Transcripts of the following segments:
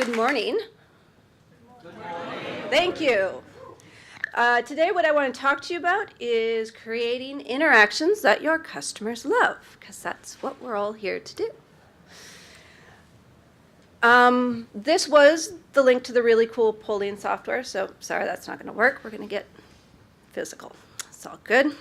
Good morning. Good morning. Thank you. Today what I want to talk to you about is creating interactions that your customers love, because that's what we're all here to do. This was the link to the really cool polling software, so sorry that's not going to work. We're going to get physical. It's all good.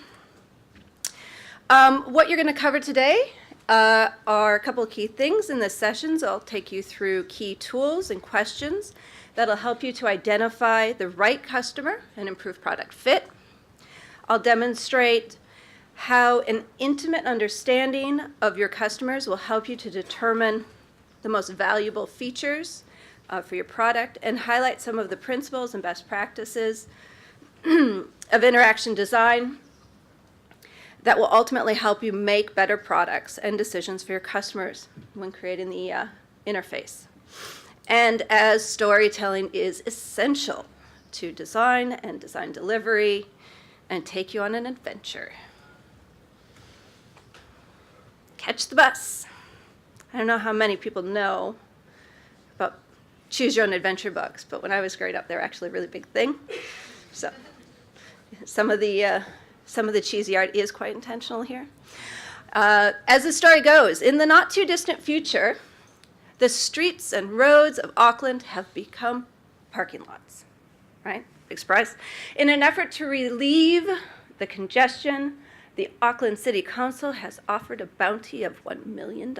What you're going to cover today are a couple of key things in this session. So I'll take you through key tools and questions that'll help you to identify the right customer and improve product fit. I'll demonstrate how an intimate understanding of your customers will help you to determine the most valuable features for your product and highlight some of the principles and best practices of interaction design that will ultimately help you make better products and decisions for your customers when creating the interface. And as storytelling is essential to design and design delivery and take you on an adventure. Catch the bus. I don't know how many people know about choose your own adventure books, but when I was growing up, they were actually a really big thing. So some of the cheesy art is quite intentional here. As the story goes, in the not too distant future, the streets and roads of Auckland have become parking lots, right? Big surprise. In an effort to relieve the congestion, the Auckland City Council has offered a bounty of $1 million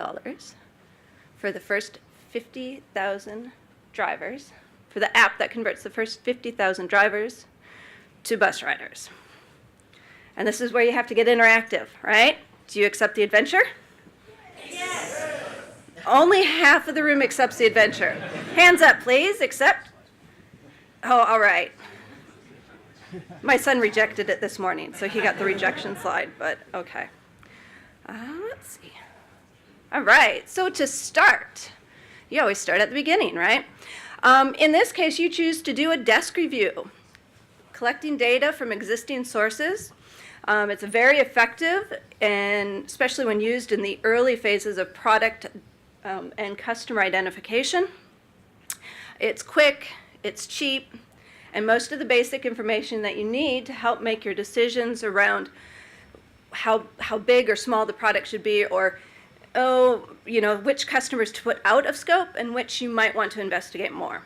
for the first 50,000 drivers, for the app that converts the first 50,000 drivers to bus riders. And this is where you have to get interactive, right? Do you accept the adventure? Yes. Only half of the room accepts the adventure. Hands up, please. Accept? Oh, all right. My son rejected it this morning, so he got the rejection slide, but okay. Let's see. All right, so to start, you always start at the beginning, right? In this case, you choose to do a desk review, collecting data from existing sources. It's very effective, and especially when used in the early phases of product and customer identification. It's quick, it's cheap, and most of the basic information that you need to help make your decisions around how big or small the product should be, or which customers to put out of scope and which you might want to investigate more.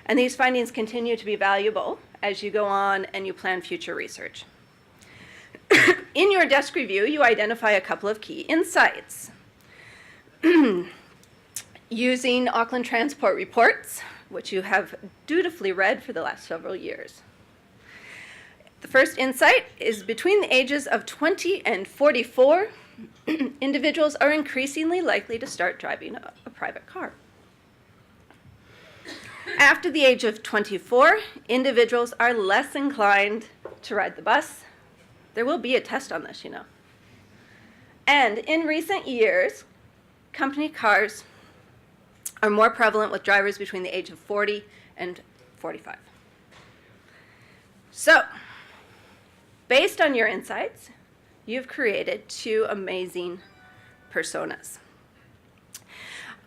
And these findings continue to be valuable as you go on and you plan future research. In your desk review, you identify a couple of key insights. Using Auckland Transport reports, which you have dutifully read for the last several years. The first insight is between the ages of 20 and 44, individuals are increasingly likely to start driving a private car. After the age of 24, individuals are less inclined to ride the bus. There will be a test on this, And in recent years, company cars are more prevalent with drivers between the age of 40 and 45. So, based on your insights, you've created two amazing personas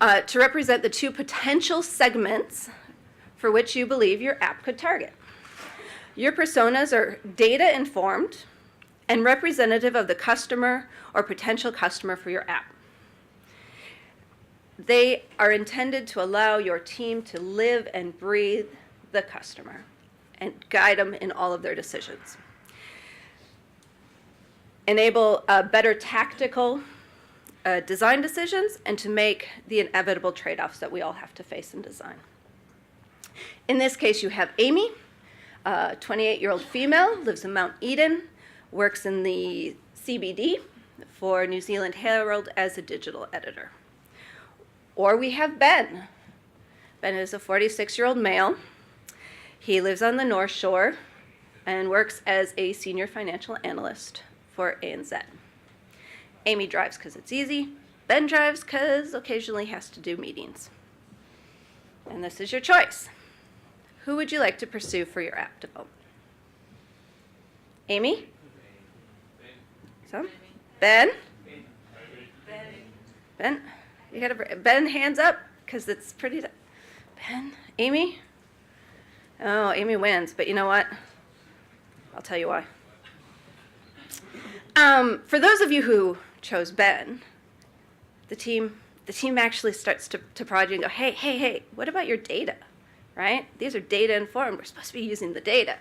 to represent the two potential segments for which you believe your app could target. Your personas are data-informed and representative of the customer or potential customer for your app. They are intended to allow your team to live and breathe the customer and guide them in all of their decisions. Enable better tactical design decisions and to make the inevitable trade-offs that we all have to face in design. In this case, you have Amy, a 28-year-old female, lives in Mount Eden, works in the CBD for New Zealand Herald as a digital editor. Or we have Ben. Ben is a 46-year-old male. He lives on the North Shore and works as a senior financial analyst for ANZ. Amy drives because it's easy. Ben drives because occasionally he has to do meetings. And this is your choice. Who would you like to pursue for your app development? Amy? So? Ben? Ben? You gotta, Ben, hands up, because it's pretty, Ben? Amy? Oh, Amy wins, but you know what? I'll tell you why. For those of you who chose Ben, the team actually starts to prod you and go, hey, what about your data, right? These are data informed. We're supposed to be using the data.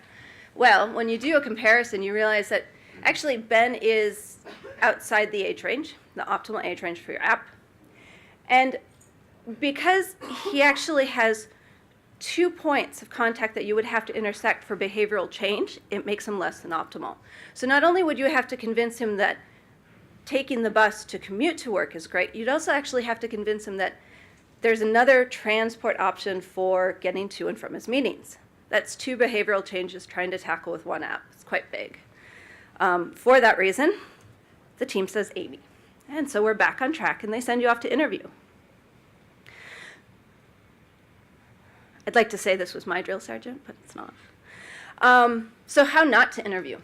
Well, when you do a comparison, you realize that actually Ben is outside the age range, the optimal age range for your app. And because he actually has 2 points of contact that you would have to intersect for behavioral change, it makes him less than optimal. So not only would you have to convince him that taking the bus to commute to work is great, you'd also actually have to convince him that there's another transport option for getting to and from his meetings. That's 2 behavioral changes trying to tackle with one app. It's quite big. For that reason, the team says Amy. And so we're back on track, and they send you off to interview. I'd like to say this was my drill sergeant, but it's not. So how not to interview?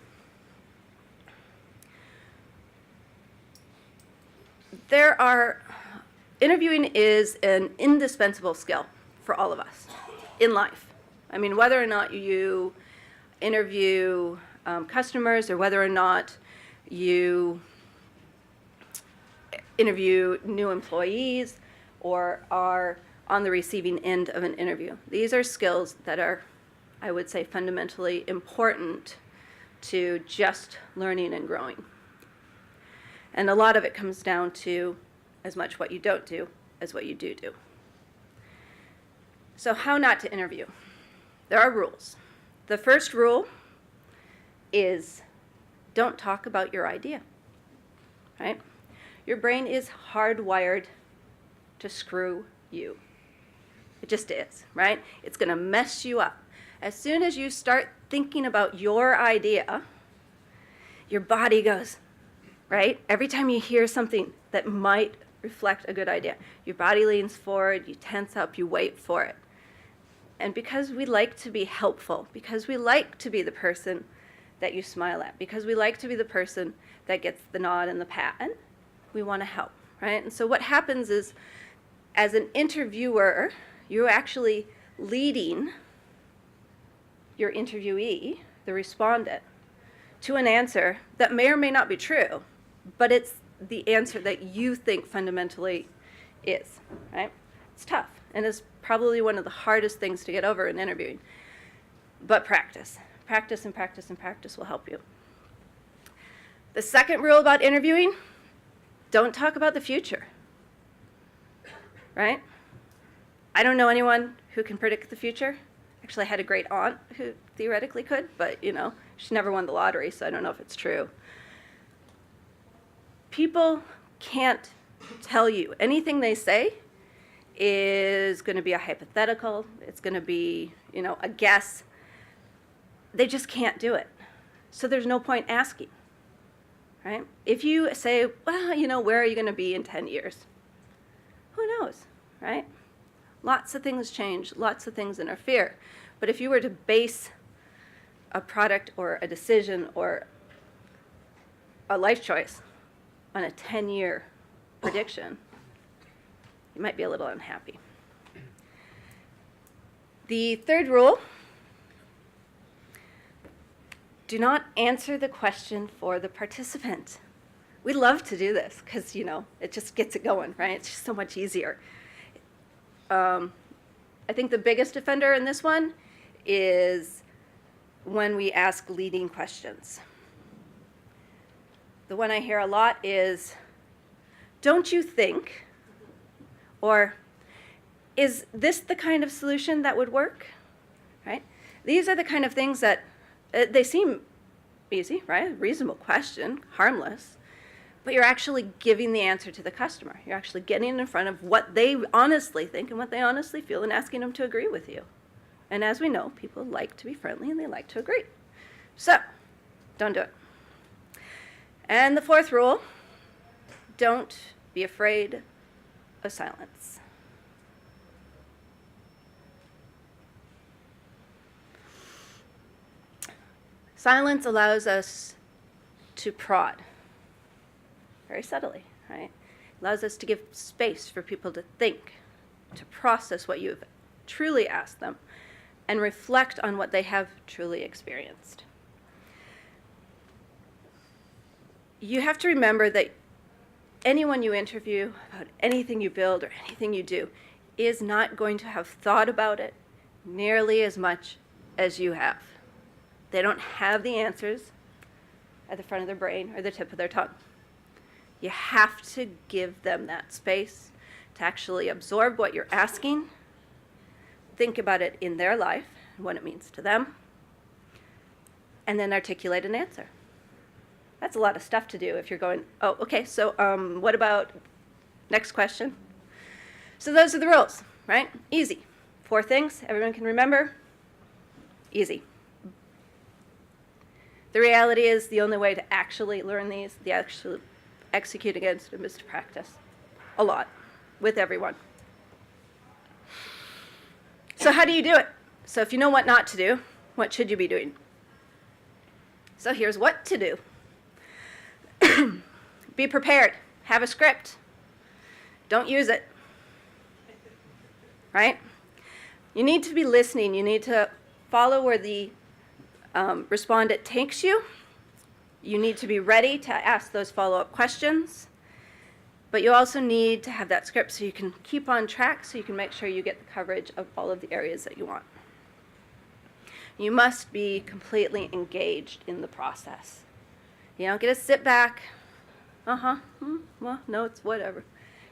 Interviewing is an indispensable skill for all of us in life. I mean, whether or not you interview customers or whether or not you interview new employees or are on the receiving end of an interview. These are skills that are, I would say, fundamentally important to just learning and growing. And a lot of it comes down to as much what you don't do as what you do. So how not to interview? There are rules. The first rule is don't talk about your idea, right? Your brain is hardwired to screw you. It just is, right? It's going to mess you up. As soon as you start thinking about your idea, your body goes, right? Every time you hear something that might reflect a good idea, your body leans forward, you tense up, you wait for it. And because we like to be helpful, because we like to be the person that you smile at, because we like to be the person that gets the nod and the pat, we want to help, right? And so what happens is, as an interviewer, you're actually leading your interviewee, the respondent, to an answer that may or may not be true, but it's the answer that you think fundamentally is, right? It's tough, and it's probably one of the hardest things to get over in interviewing. But practice. Practice and practice and practice will help you. The second rule about interviewing, don't talk about the future, right? I don't know anyone who can predict the future. Actually, I had a great aunt who theoretically could, but, she never won the lottery, so I don't know if it's true. People can't tell you. Anything they say is going to be a hypothetical. It's going to be, a guess. They just can't do it. So there's no point asking, right? If you say, well, where are you going to be in 10 years? Who knows, right? Lots of things change, lots of things interfere. But if you were to base a product or a decision or a life choice on a 10-year prediction, you might be a little unhappy. The third rule, do not answer the question for the participant. We love to do this because, it just gets it going, right? It's just so much easier. I think the biggest offender in this one is when we ask leading questions. The one I hear a lot is, don't you think, or is this the kind of solution that would work, right? These are the kind of things that, they seem easy, right? Reasonable question, harmless, but you're actually giving the answer to the customer. You're actually getting in front of what they honestly think and what they honestly feel and asking them to agree with you. And as we know, people like to be friendly and they like to agree. So, don't do it. And the fourth rule, don't be afraid of silence. Silence allows us to prod very subtly, right? Allows us to give space for people to think, to process what you've truly ask them, and reflect on what they have truly experienced. You have to remember that anyone you interview about anything you build or anything you do is not going to have thought about it nearly as much as you have. They don't have the answers at the front of their brain or the tip of their tongue. You have to give them that space to actually absorb what you're asking, think about it in their life and what it means to them, and then articulate an answer. That's a lot of stuff to do if you're going, oh, okay, so what about next question? So those are the rules, right? Easy. 4 things everyone can remember. Easy. The reality is the only way to actually learn these, the actually execute against them, is to practice a lot with everyone. So how do you do it? So if you know what not to do, what should you be doing? So here's what to do. Be prepared. Have a script. Don't use it. Right? You need to be listening. You need to follow where the respondent takes you. You need to be ready to ask those follow-up questions. But you also need to have that script so you can keep on track, so you can make sure you get the coverage of all of the areas that you want. You must be completely engaged in the process. You don't get to sit back. Well, no, it's whatever.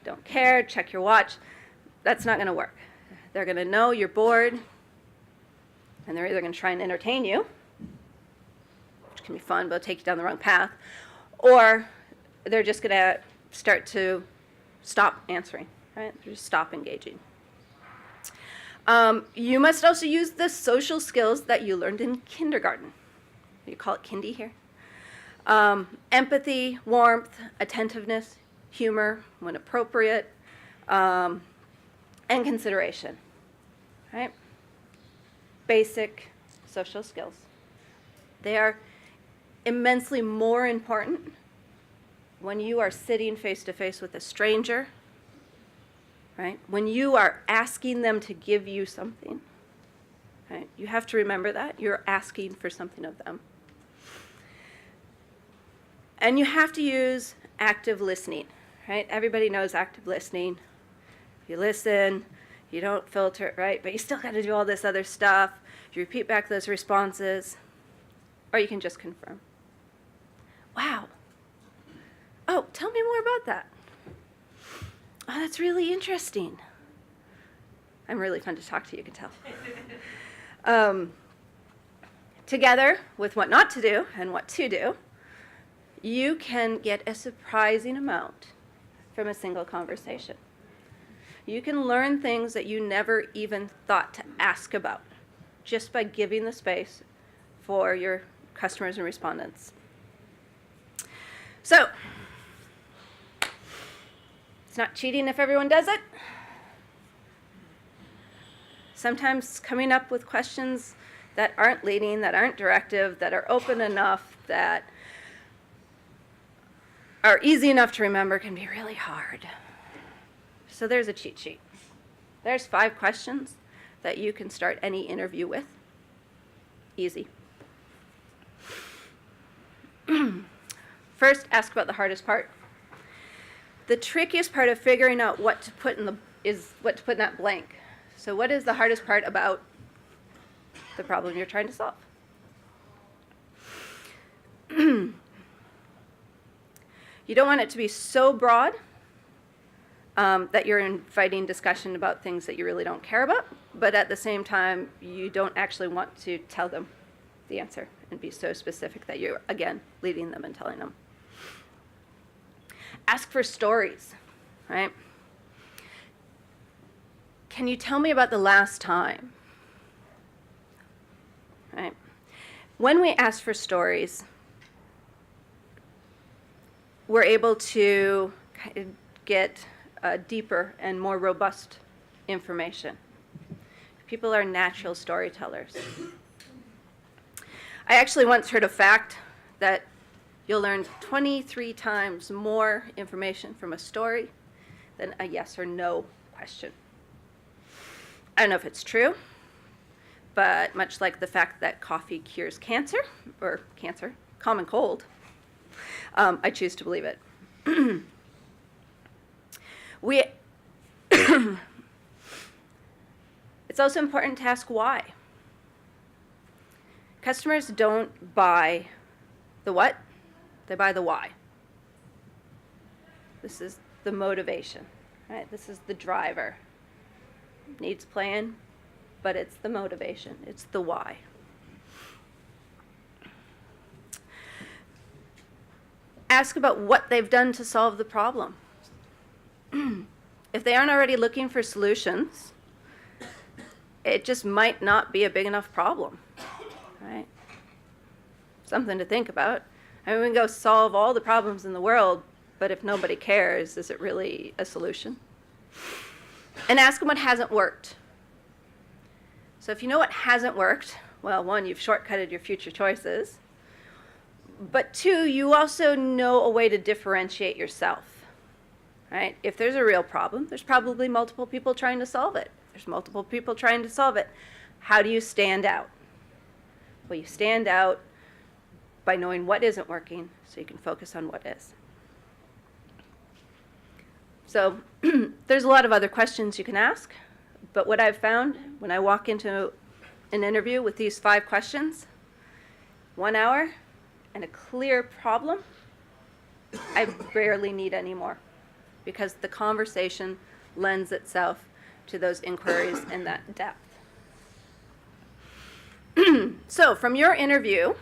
Don't care, check your watch. That's not going to work. They're going to know you're bored, and they're either going to try and entertain you, which can be fun, but it'll take you down the wrong path, or they're just going to start to stop answering, right? Just stop engaging. You must also use the social skills that you learned in kindergarten. You call it kindy here. Empathy, warmth, attentiveness, humor when appropriate, and consideration, right? Basic social skills. They are immensely more important when you are sitting face to face with a stranger, right? When you are asking them to give you something, right? You have to remember that. You're asking for something of them. And you have to use active listening, right? Everybody knows active listening. You listen, you don't filter, right? But you still got to do all this other stuff. You repeat back those responses, or you can just confirm. Wow. Oh, tell me more about that. Oh, that's really interesting. I'm really fun to talk to, you can tell. Together with what not to do and what to do, you can get a surprising amount from a single conversation. You can learn things that you never even thought to ask about just by giving the space for your customers and respondents. So, it's not cheating if everyone does it. Sometimes coming up with questions that aren't leading, that aren't directive, that are open enough, that are easy enough to remember can be really hard. So there's a cheat sheet. There's 5 questions that you can start any interview with. Easy. First, ask about the hardest part. The trickiest part of figuring out what to put in that blank. So what is the hardest part about the problem you're trying to solve? You don't want it to be so broad that you're inviting discussion about things that you really don't care about, but at the same time, you don't actually want to tell them the answer and be so specific that you're, again, leading them and telling them. Ask for stories, right? Can you tell me about the last time? Right? When we ask for stories, we're able to get deeper and more robust information. People are natural storytellers. I actually once heard a fact that you'll learn 23 times more information from a story than a yes or no question. I don't know if it's true, but much like the fact that coffee cures common cold, I choose to believe it. It's also important to ask why. Customers don't buy the what, they buy the why. This is the motivation, right? This is the driver. Needs plan, but it's the motivation, it's the why. Ask about what they've done to solve the problem. If they aren't already looking for solutions, it just might not be a big enough problem, right? Something to think about. I mean, we can go solve all the problems in the world, but if nobody cares, is it really a solution? And ask them what hasn't worked. So if you know what hasn't worked, well, one, you've shortcutted your future choices. But two, you also know a way to differentiate yourself, right? If there's a real problem, there's probably multiple people trying to solve it. There's multiple people trying to solve it. How do you stand out? Well, you stand out by knowing what isn't working so you can focus on what is. So there's a lot of other questions you can ask, but what I've found when I walk into an interview with these 5 questions, 1 hour, and a clear problem, I barely need any more because the conversation lends itself to those inquiries and that depth. So from your interview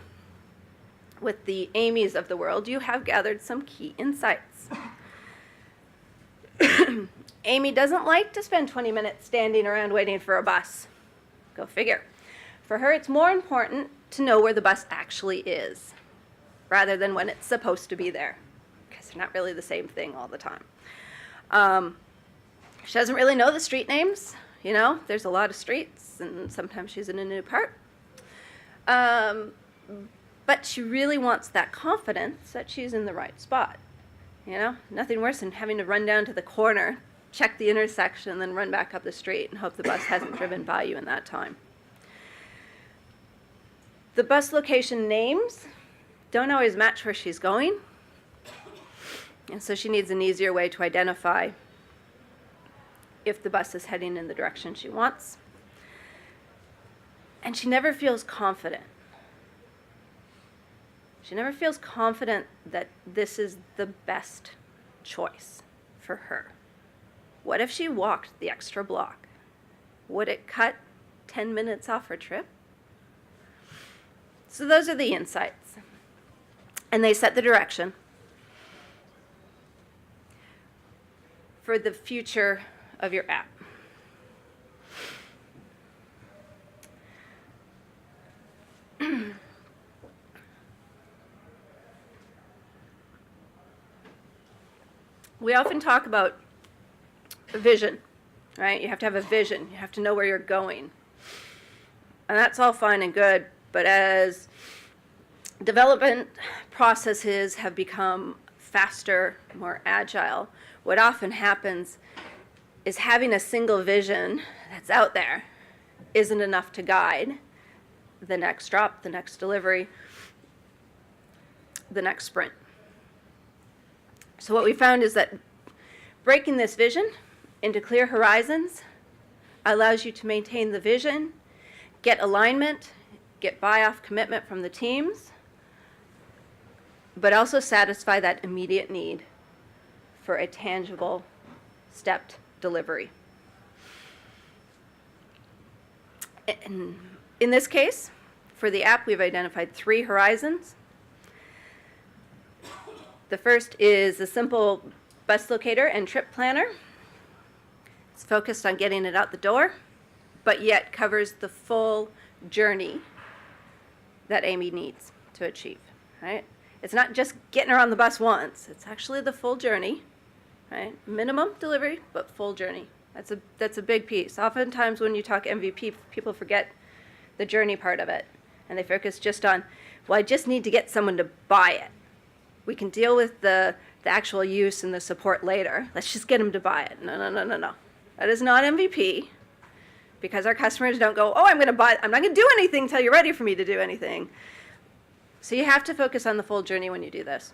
with the Amy's of the world, you have gathered some key insights. Amy doesn't like to spend 20 minutes standing around waiting for a bus. Go figure. For her, it's more important to know where the bus actually is, rather than when it's supposed to be there, because they're not really the same thing all the time. She doesn't really know the street names. You know, there's a lot of streets, and sometimes she's in a new part. But she really wants that confidence that she's in the right spot. You know, nothing worse than having to run down to the corner, check the intersection, then run back up the street and hope the bus hasn't driven by you in that time. The bus location names don't always match where she's going, and so she needs an easier way to identify if the bus is heading in the direction she wants. And she never feels confident. She never feels confident that this is the best choice for her. What if she walked the extra block? Would it cut 10 minutes off her trip? So those are the insights. And they set the direction for the future of your app. We often talk about vision, right? You have to have a vision. You have to know where you're going. And that's all fine and good, but as development processes have become faster, more agile, what often happens is having a single vision that's out there isn't enough to guide the next drop, the next delivery, the next sprint. So what we found is that breaking this vision into clear horizons allows you to maintain the vision, get alignment, get buy-off commitment from the teams, but also satisfy that immediate need for a tangible, stepped delivery. In this case, for the app, we've identified 3 horizons. The first is a simple bus locator and trip planner. It's focused on getting it out the door, but yet covers the full journey that Amy needs to achieve, right? It's not just getting her on the bus once. It's actually the full journey, right? Minimum delivery, but full journey. That's a big piece. Oftentimes when you talk MVP, people forget the journey part of it, and they focus just on, well, I just need to get someone to buy it. We can deal with the actual use and the support later. Let's just get them to buy it. No. That is not MVP. because our customers don't go, oh, I'm not going to do anything until you're ready for me to do anything. So you have to focus on the full journey when you do this.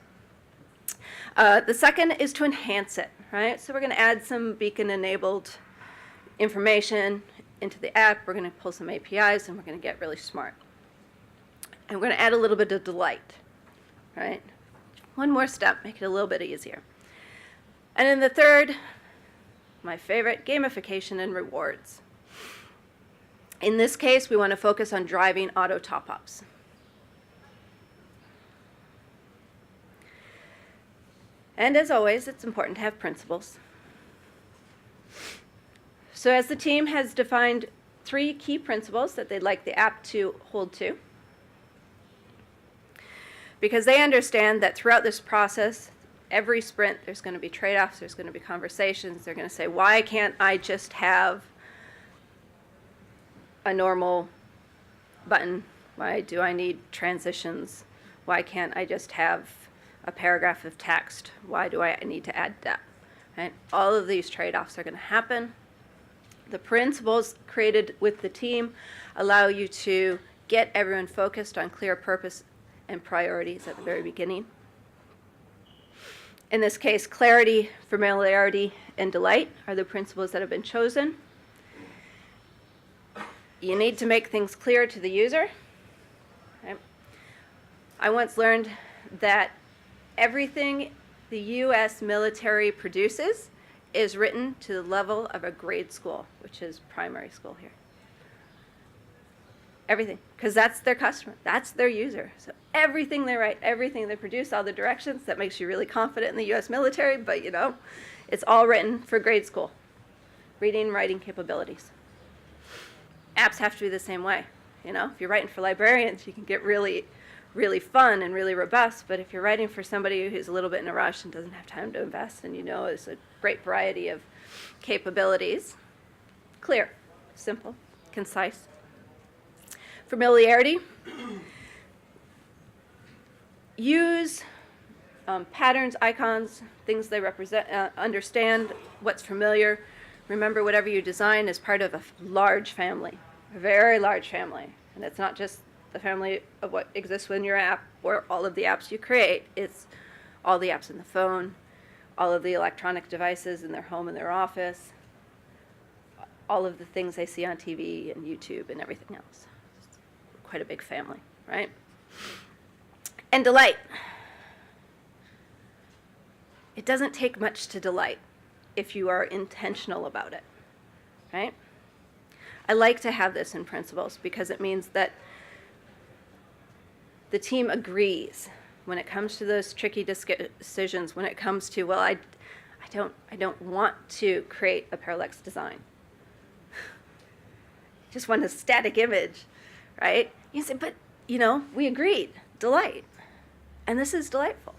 The second is to enhance it, right? So we're going to add some beacon-enabled information into the app. We're going to pull some APIs, and we're going to get really smart. And we're going to add a little bit of delight, right? One more step, make it a little bit easier. And then the third, my favorite, gamification and rewards. In this case, we want to focus on driving auto top-ups. And as always, it's important to have principles. So as the team has defined 3 key principles that they'd like the app to hold to, because they understand that throughout this process, every sprint, there's going to be trade-offs, there's going to be conversations. They're going to say, why can't I just have a normal button? Why do I need transitions? Why can't I just have a paragraph of text? Why do I need to add depth? Right? All of these trade-offs are going to happen. The principles created with the team allow you to get everyone focused on clear purpose and priorities at the very beginning. In this case, clarity, familiarity, and delight are the principles that have been chosen. You need to make things clear to the user. Okay? I once learned that everything the U.S. military produces is written to the level of a grade school, which is primary school here. Everything, because that's their customer, that's their user. So everything they write, everything they produce, all the directions, that makes you really confident in the U.S. military, but it's all written for grade school. Reading and writing capabilities. Apps have to be the same way. If you're writing for librarians, you can get really, really fun and really robust, but if you're writing for somebody who's a little bit in a rush and doesn't have time to invest, and is a great variety of capabilities, clear, simple, concise. Familiarity. Use patterns, icons, things they represent, understand what's familiar. Remember, whatever you design is part of a large family, a very large family. And it's not just the family of what exists within your app or all of the apps you create. It's all the apps in the phone, all of the electronic devices in their home and their office, all of the things they see on TV and YouTube and everything else. Quite a big family, right? And delight. It doesn't take much to delight if you are intentional about it, right? I like to have this in principles because it means that the team agrees when it comes to those tricky decisions, when it comes to, well, I don't want to create a parallax design. Just want a static image, right? You say, but, we agreed, delight. And this is delightful.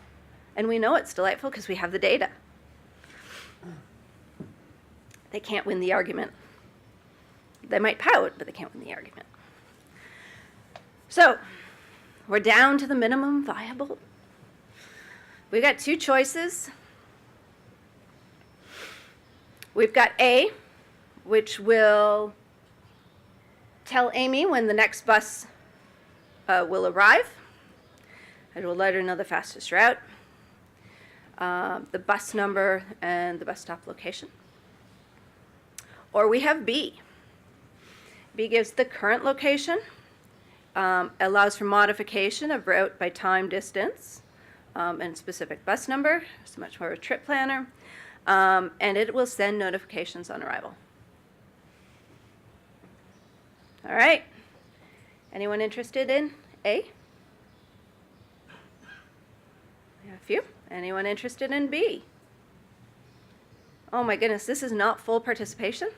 And we know it's delightful because we have the data. They can't win the argument. They might pout, but they can't win the argument. So, we're down to the minimum viable. We've got 2 choices. We've got A, which will tell Amy when the next bus will arrive. It will let her know the fastest route, the bus number, and the bus stop location. Or we have B. B gives the current location, allows for modification of route by time, distance, and specific bus number. It's much more of a trip planner. And it will send notifications on arrival. All right. Anyone interested in A? We have a few. Anyone interested in B? Oh my goodness, this is not full participation.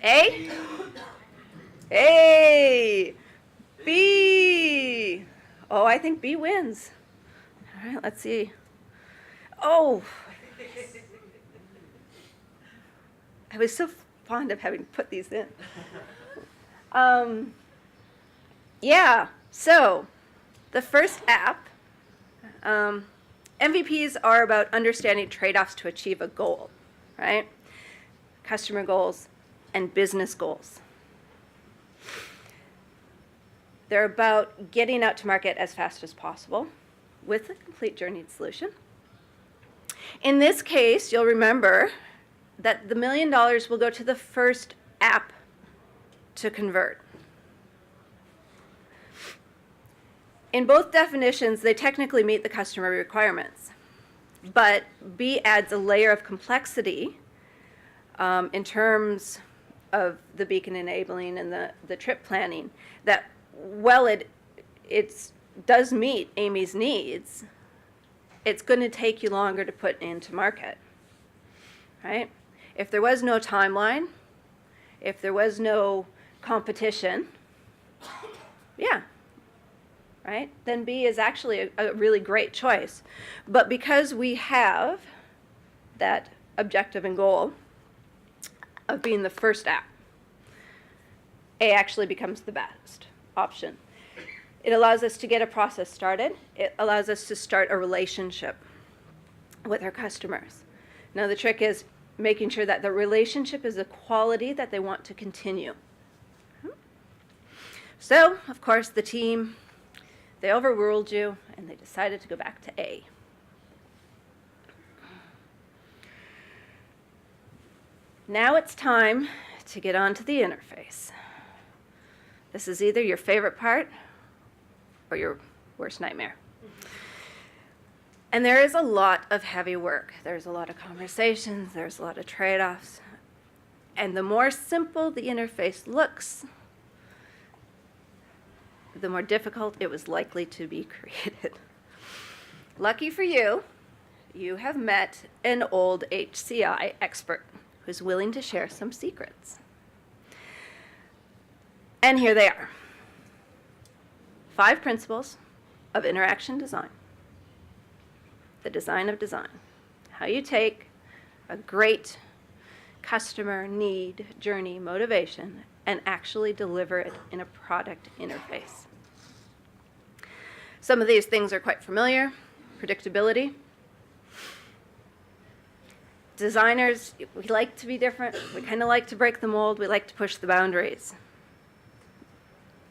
A? A! B! Oh, I think B wins. All right, let's see. Oh! I was so fond of having put these in. Yeah, so the first app, MVPs are about understanding trade-offs to achieve a goal, right? Customer goals, and business goals. They're about getting out to market as fast as possible with a complete journeyed solution. In this case, you'll remember that the $1 million will go to the first app to convert. In both definitions, they technically meet the customer requirements, but B adds a layer of complexity in terms of the beacon enabling and the trip planning that, while it does meet Amy's needs, it's going to take you longer to put into market, right? If there was no timeline, if there was no competition, yeah, right? Then B is actually a really great choice. But because we have that objective and goal of being the first app, A actually becomes the best option. It allows us to get a process started. It allows us to start a relationship with our customers. Now the trick is making sure that the relationship is a quality that they want to continue. So, of course, the team, they overruled you and they decided to go back to A. Now it's time to get onto the interface. This is either your favorite part or your worst nightmare. And there is a lot of heavy work. There's a lot of conversations, there's a lot of trade-offs. And the more simple the interface looks, the more difficult it was likely to be created. Lucky for you, you have met an old HCI expert who's willing to share some secrets. And here they are. 5 principles of interaction design. The design of design. How you take a great customer need, journey, motivation, and actually deliver it in a product interface. Some of these things are quite familiar. Predictability. Designers, we like to be different. We kind of like to break the mold. We like to push the boundaries.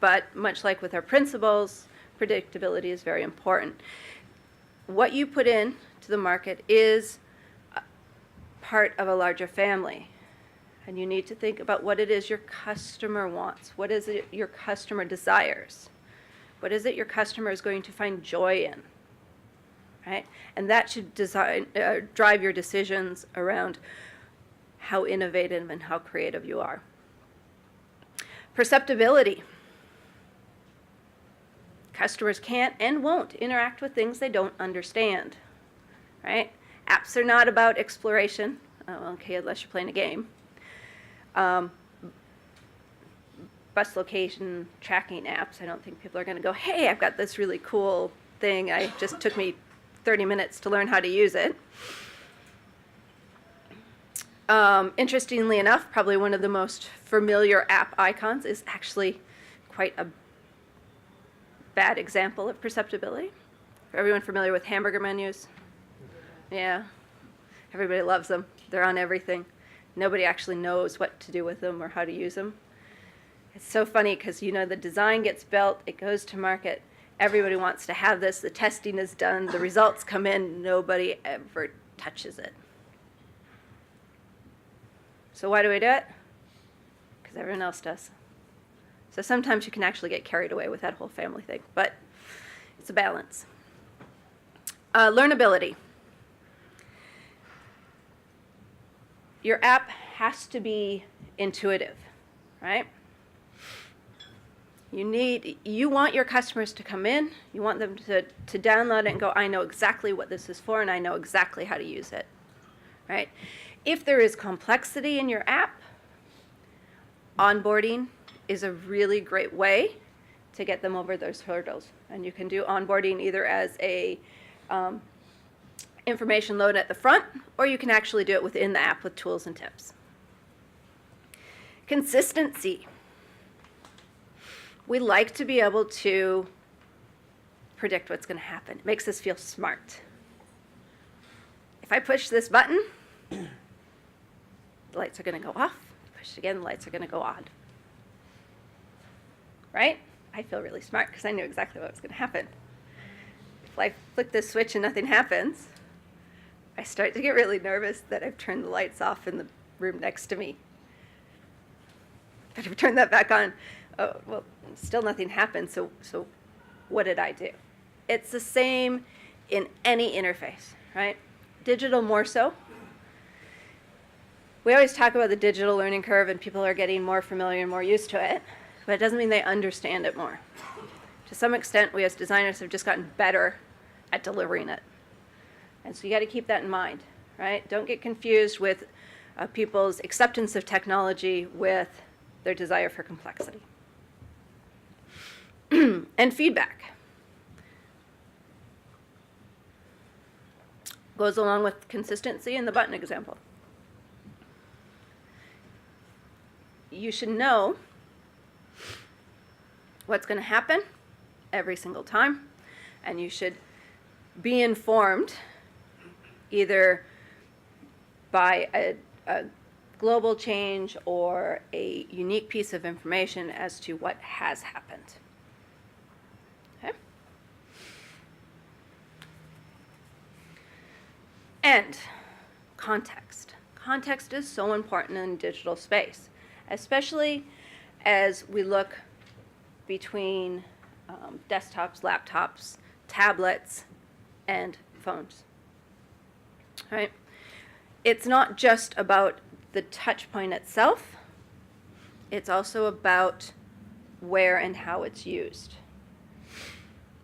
But much like with our principles, predictability is very important. What you put in to the market is part of a larger family. And you need to think about what it is your customer wants. What is it your customer desires? What is it your customer is going to find joy in? Right? And that should drive your decisions around how innovative and how creative you are. Perceptibility. Customers can't and won't interact with things they don't understand, right? Apps are not about exploration, okay, unless you're playing a game. Bus location tracking apps, I don't think people are going to go, hey, I've got this really cool thing. It just took me 30 minutes to learn how to use it. Interestingly enough, probably one of the most familiar app icons is actually quite a bad example of perceptibility. For everyone familiar with hamburger menus? Yeah. Everybody loves them. They're on everything. Nobody actually knows what to do with them or how to use them. It's so funny because, you know, the design gets built, it goes to market, everybody wants to have this, the testing is done, the results come in, nobody ever touches it. So why do we do it? Because everyone else does. So sometimes you can actually get carried away with that whole family thing, but it's a balance. Learnability. Your app has to be intuitive, right? You want your customers to come in, you want them to download it and go, I know exactly what this is for and I know exactly how to use it, right? If there is complexity in your app, onboarding is a really great way to get them over those hurdles. And you can do onboarding either as a information load at the front, or you can actually do it within the app with tools and tips. Consistency. We like to be able to predict what's going to happen. It makes us feel smart. If I push this button, the lights are going to go off. Push it again, the lights are going to go on. Right? I feel really smart because I knew exactly what was going to happen. If I flick this switch and nothing happens, I start to get really nervous that I've turned the lights off in the room next to me. But if I turn that back on, oh, well, still nothing happened, so what did I do? It's the same in any interface, right? Digital more so. We always talk about the digital learning curve and people are getting more familiar and more used to it, but it doesn't mean they understand it more. To some extent, we as designers have just gotten better at delivering it. And so you got to keep that in mind, right? Don't get confused with people's acceptance of technology with their desire for complexity. And feedback goes along with consistency in the button example. You should know what's going to happen every single time, and you should be informed either by a global change or a unique piece of information as to what has happened. Okay? And context. Context is so important in digital space, especially as we look between desktops, laptops, tablets, and phones. Right? It's not just about the touch point itself, it's also about where and how it's used.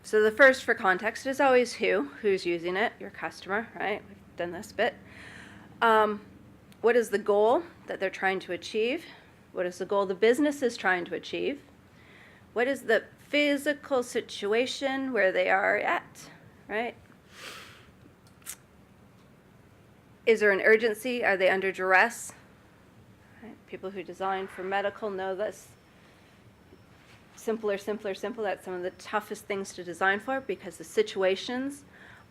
So the first for context is always who's using it, your customer, right? We've done this bit. What is the goal that they're trying to achieve? What is the goal the business is trying to achieve? What is the physical situation where they are at, right? Is there an urgency? Are they under duress? Right? People who design for medical know this. Simpler, simpler, simple. That's some of the toughest things to design for because the situations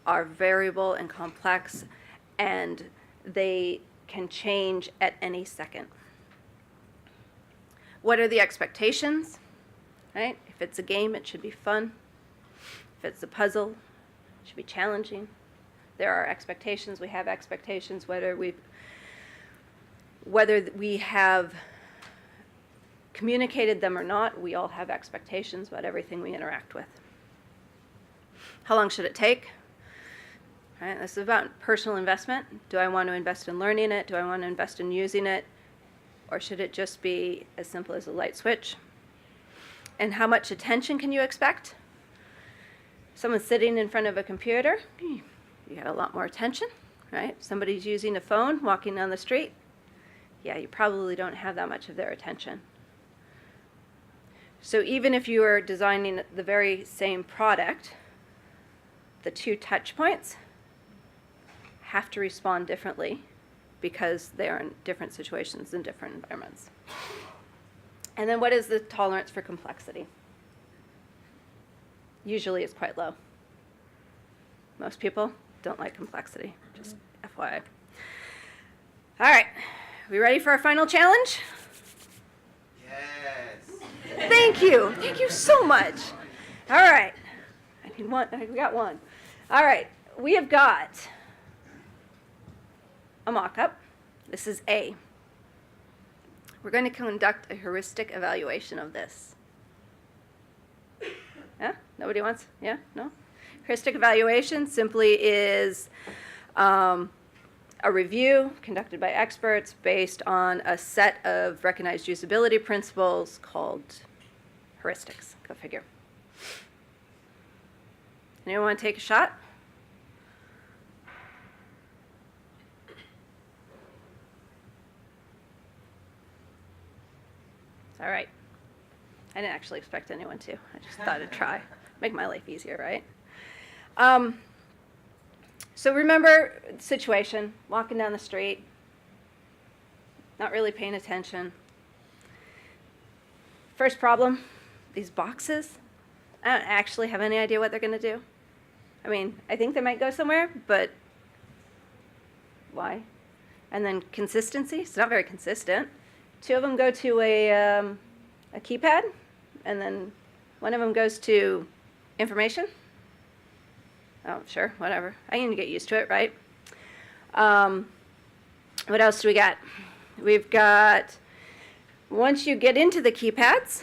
are variable and complex and they can change at any second. What are the expectations? Right? If it's a game, it should be fun. If it's a puzzle, it should be challenging. There are expectations. We have expectations, whether we have communicated them or not. We all have expectations about everything we interact with. How long should it take? Right, this is about personal investment. Do I want to invest in learning it? Do I want to invest in using it? Or should it just be as simple as a light switch? And how much attention can you expect? Someone sitting in front of a computer, you got a lot more attention, right? Somebody's using a phone, walking down the street, yeah, you probably don't have that much of their attention. So even if you are designing the very same product, the two touch points have to respond differently because they are in different situations and different environments. And then what is the tolerance for complexity? Usually it's quite low. Most people don't like complexity, just FYI. All right, we ready for our final challenge? Yes. Thank you so much. All right, we got one. All right, we have got a mock-up. This is A. We're going to conduct a heuristic evaluation of this. Yeah? Nobody wants? Yeah? No? Heuristic evaluation simply is a review conducted by experts based on a set of recognized usability principles called heuristics. Go figure. Anyone want to take a shot? All right. I didn't actually expect anyone to. I just thought I'd try. Make my life easier, right? So remember the situation, walking down the street, not really paying attention. First problem, these boxes, I don't actually have any idea what they're going to do. I mean, I think they might go somewhere, but why? And then consistency, it's not very consistent. Two of them go to a keypad, and then one of them goes to information. Oh, sure, whatever. I can get used to it, right? What else do we got? We've got, once you get into the keypads,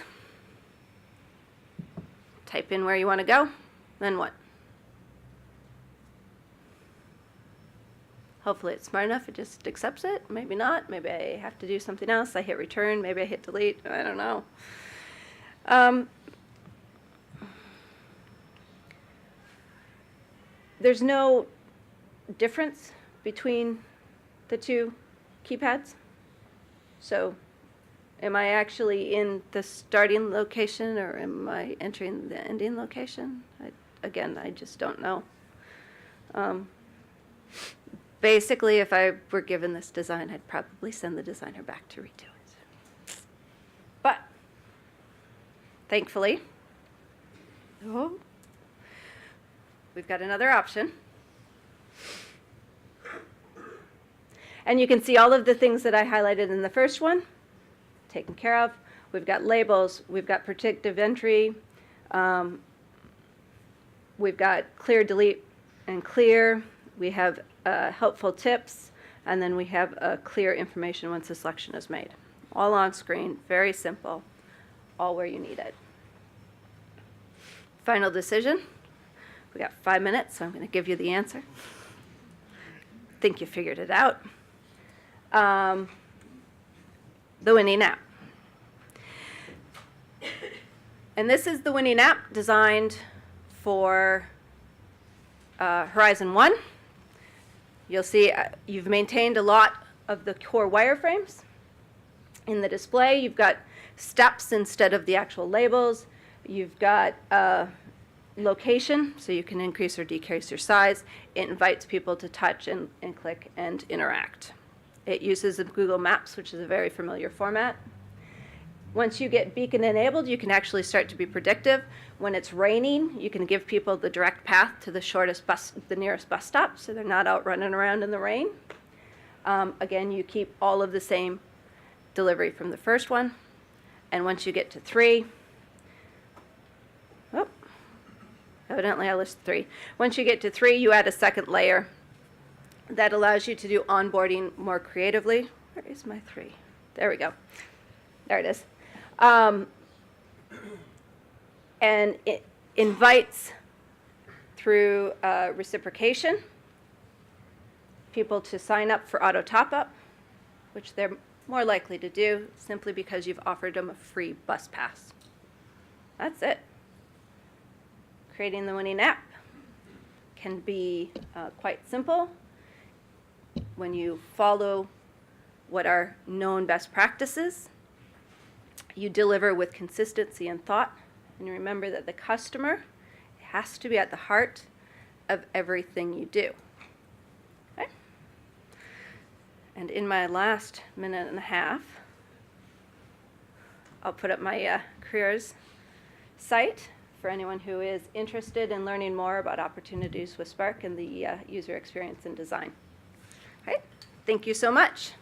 type in where you want to go, then what? Hopefully it's smart enough, it just accepts it. Maybe not. Maybe I have to do something else. I hit return. Maybe I hit delete. I don't know. There's no difference between the two keypads. So am I actually in the starting location, or am I entering the ending location? Again, I just don't know. Basically, if I were given this design, I'd probably send the designer back to redo it. But thankfully, we've got another option. And you can see all of the things that I highlighted in the first one taken care of. We've got labels, we've got predictive entry, we've got clear, delete, and clear. We have helpful tips, and then we have clear information once the selection is made. All on screen, very simple, all where you need it. Final decision. We got 5 minutes, so I'm going to give you the answer. Think you figured it out. The winning app. And this is the winning app designed for Horizon 1. You'll see you've maintained a lot of the core wireframes. In the display, you've got steps instead of the actual labels. You've got location, so you can increase or decrease your size. It invites people to touch and click and interact. It uses Google Maps, which is a very familiar format. Once you get beacon enabled, you can actually start to be predictive. When it's raining, you can give people the direct path to the nearest bus stop, so they're not out running around in the rain. Again, you keep all of the same delivery from the first one. And once you get to 3, evidently I listed 3. Once you get to 3, you add a second layer that allows you to do onboarding more creatively. Where is my 3? There we go. There it is. And it invites, through reciprocation, people to sign up for auto top-up, which they're more likely to do simply because you've offered them a free bus pass. That's it. Creating the winning app can be quite simple when you follow what are known best practices. You deliver with consistency and thought, and you remember that the customer has to be at the heart of everything you do. Okay? And in my last minute and a half, I'll put up my careers site for anyone who is interested in learning more about opportunities with Spark and the user experience and design. Okay? Thank you so much.